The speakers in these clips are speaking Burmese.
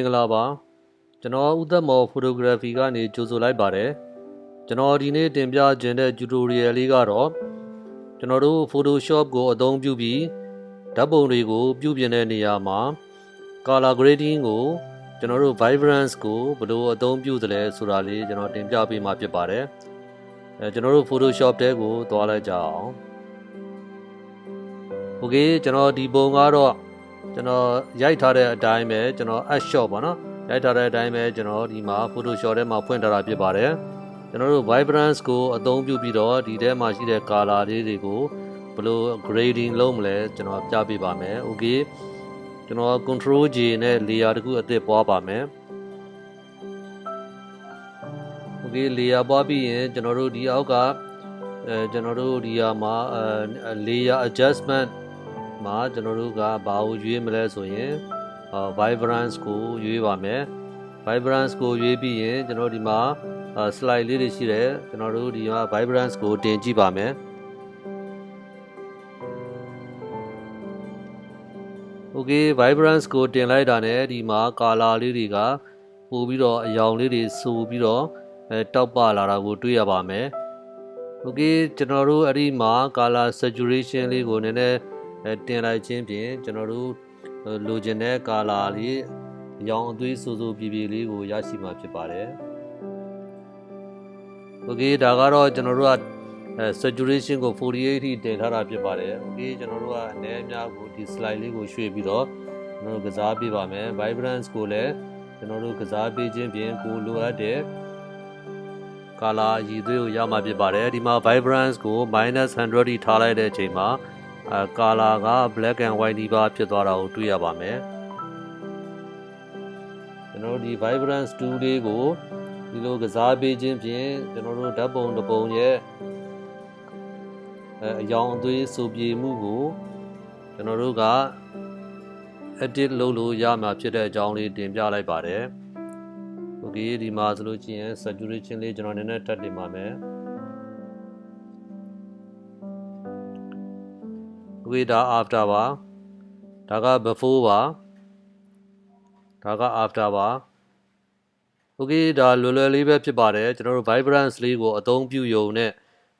မင်္ဂလာပါကျွန်တော်ဦးသက်မော် photography ကနေကြိုဆိုလိုက်ပါတယ်ကျွန်တော်ဒီနေ့တင်ပြခြင်းတဲ့ tutorial လေးကတော့ကျွန်တော်တို့ Photoshop ကိုအသုံးပြုပြီးဓာတ်ပုံတွေကိုပြုပြင်တဲ့နေရာမှာ color grading ကိုကျွန်တော်တို့ vibrance ကိုဘယ်လိုအသုံးပြုသလဲဆိုတာလေးကျွန်တော်တင်ပြပေးမှာဖြစ်ပါတယ်ကျွန်တော်တို့ Photoshop တဲကိုသွားလိုက်ကြအောင် Okay ကျွန်တော်ဒီပုံကတော့ကျွန်တော်ရိုက်ထားတဲ့အတိုင်းပဲကျွန်တော် add shot ပါနော်ရိုက်ထားတဲ့အတိုင်းပဲကျွန်တော်ဒီမှာ Photoshop ထဲမှာဖွင့်ထားတာဖြစ်ပါတယ်ကျွန်တော်တို့ Vibrance ကိုအသုံးပြုပြီးတော့ဒီထဲမှာရှိတဲ့ color လေးတွေကိုဘယ်လို grading လုပ်မလဲကျွန်တော်ပြပေးပါမယ် Okay ကျွန်တော် Control J နဲ့ layer တစ်ခုအသစ်ပွားပါမယ် Okay layer ပွားပြီးရင်ကျွန်တော်တို့ဒီအောက်ကကျွန်တော်တို့ဒီဟာမှာlayer adjustment မှာကျွန်တော်တို့ကဘာကိုရွေးမလဲဆိုရင်vibrance ကိုရွေးပါမယ် vibrance ကိုရွေးပြီးရင်ကျွန်တော်ဒီမှာ slide လေးတွေရှိတယ်ကျွန်တော်တို့ဒီမှာ vibrance ကိုတင်ကြည့်ပါမယ် Okay vibrance ကိုတင်လိုက်တာနဲ့ဒီမှာ color လေးတွေကပို့ပြီးတော့အရောင်လေးတွေဆိုပြီးတော့တောက်ပလာတာကိုတွေ့ရပါမယ် Okay ကျွန်တော်တို့အဲ့ဒီမှာ color saturation လေးကိုနည်းနည်းတင်လိုက်ခြင်းဖြင့်ကျွန်တော်တို့လိုချင်တဲ့ color လေးအရောင်အသွေးစိုးစိုးပြည့်ပြည့်လေးကိုရရှိမှာဖြစ်ပါတယ် Okay ဒါကတော့ကျွန်တော်တို့ကsaturation ကို48ထိတင်ထားတာဖြစ်ပါတယ် Okay ကျွန်တော်တို့ကအနည်းအများကိုဒီ slide လေးကိုရွှေ့ပြီးတော့ကျွန်တော်တို့ကစားပေးပါမယ် vibrance ကိုလည်းကျွန်တော်တို့ကစားပေးခြင်းဖြင့်ကိုလိုအပ်တဲ့ color ရည်သွေးကိုရမှာဖြစ်ပါတယ်ဒီမှာ vibrance ကို -100 ထိထားလိုက်တဲ့အချိန်မှာcolor က black and white ဒီပါဖြစ်သွားတာကိုတွေ့ရပါမယ်ကျွန်တော်တို့ဒီ Vibrance Tool လေးကိုဒီလိုကစားပေးခြင်းဖြင့်ကျွန်တော်တို့ဓာတ်ပုံတစ်ပုံရဲ့အရောင်အသွေးဆိုပြေမှုကိုကျွန်တော်တို့က edit လုပ်လို့ရမှာဖြစ်တဲ့အကြောင်းလေးတင်ပြလိုက်ပါတယ် Okay ဒီမှာဆိုလို့ရှိရင် saturation လေးကျွန်တော်နည်းနည်းထပ်တင်ပါမယ်Okay ဒါ after ပါဒါက before ပါဒါက after ပါ Okay ဒါလွယ်လွယ်လေးပဲဖြစ်ပါတယ်ကျွန်တော်တို့ vibrance လေးကိုအသုံးပြုရုံနဲ့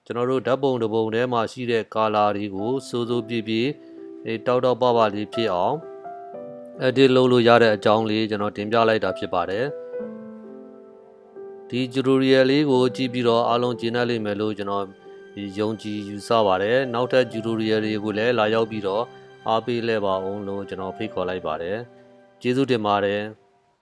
ကျွန်တော်တို့ဓာတ်ပုံတစ်ပုံထဲမှာရှိတဲ့ color တွေကိုစိုးစိုးပြည့်ပြည့်တောက်ပလေးဖြစ်အောင် edit လုပ်လို့ရတဲ့အကြောင်းလေးကျွန်တော်တင်ပြလိုက်တာဖြစ်ပါတယ်ဒီ tutorial လေးကိုကြည့်ပြီးတော့အားလုံးကျေနပ်လိမ့်မယ်လို့ကျွန်တော်ယုံကြည်ယူဆပါတယ်နောက်ထပ် tutorial တွေကိုလည်းလာရောက်ပြီးတော့အားပေးလဲပါအောင်လို့ကျွန်တော်ဖိတ်ခေါ်လိုက်ပါတယ်ကျေးဇူးတင်ပါတယ်